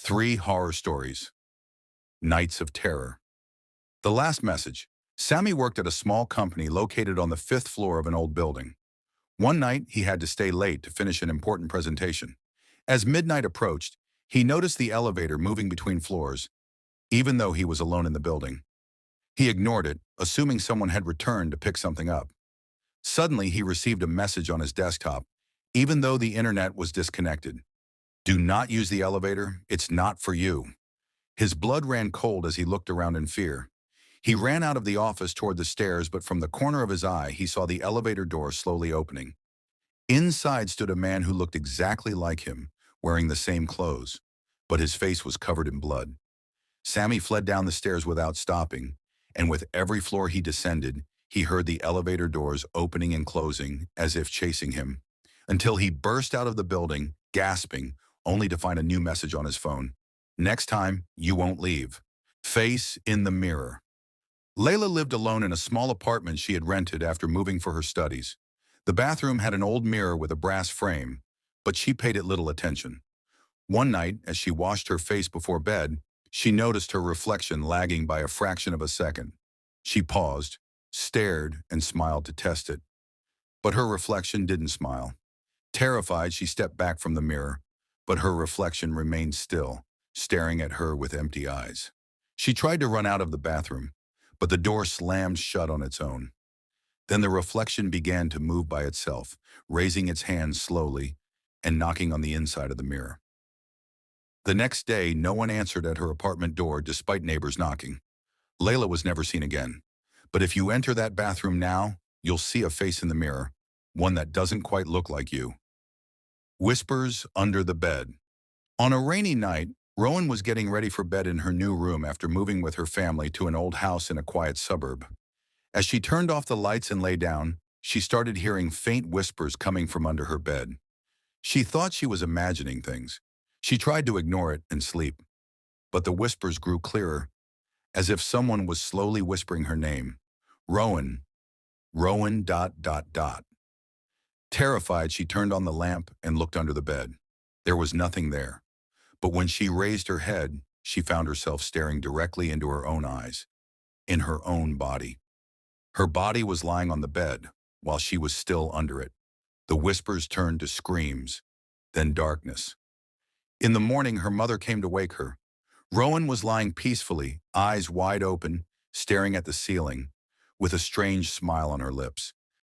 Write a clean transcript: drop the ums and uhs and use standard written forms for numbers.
Three horror stories. Nights of terror. The last message. Sammy worked at a small company located on the fifth floor of an old building. One night, he had to stay late to finish an important presentation. As midnight approached, he noticed the elevator moving between floors, even though he was alone in the building. He ignored it, assuming someone had returned to pick something up. Suddenly, he received a message on his desktop, even though the internet was disconnected. Do not use the elevator. It's not for you. His blood ran cold as he looked around in fear. He ran out of the office toward the stairs, but from the corner of his eye, he saw the elevator door slowly opening. Inside stood a man who looked exactly like him, wearing the same clothes, but his face was covered in blood. Sammy fled down the stairs without stopping, and with every floor he descended, he heard the elevator doors opening and closing as if chasing him, until he burst out of the building, gasping, only to find a new message on his phone. Next time, you won't leave. Face in the mirror. Layla lived alone in a small apartment she had rented after moving for her studies. The bathroom had an old mirror with a brass frame, but she paid it little attention. One night, as she washed her face before bed, she noticed her reflection lagging by a fraction of a second. She paused, stared, and smiled to test it. But her reflection didn't smile. Terrified, she stepped back from the mirror, but her reflection remained still, staring at her with empty eyes. She tried to run out of the bathroom, but the door slammed shut on its own. Then the reflection began to move by itself, raising its hands slowly and knocking on the inside of the mirror. The next day, no one answered at her apartment door despite neighbors knocking. Layla was never seen again. But if you enter that bathroom now, you'll see a face in the mirror, one that doesn't quite look like you. Whispers under the bed. On a rainy night, Rowan was getting ready for bed in her new room after moving with her family to an old house in a quiet suburb. As she turned off the lights and lay down, she started hearing faint whispers coming from under her bed. She thought she was imagining things. She tried to ignore it and sleep. But the whispers grew clearer, as if someone was slowly whispering her name. Rowan. Rowan ... Terrified, she turned on the lamp and looked under the bed. There was nothing there. But when she raised her head, she found herself staring directly into her own eyes, in her own body. Her body was lying on the bed, while she was still under it. The whispers turned to screams, then darkness. In the morning, her mother came to wake her. Rowan was lying peacefully, eyes wide open, staring at the ceiling, with a strange smile on her lips.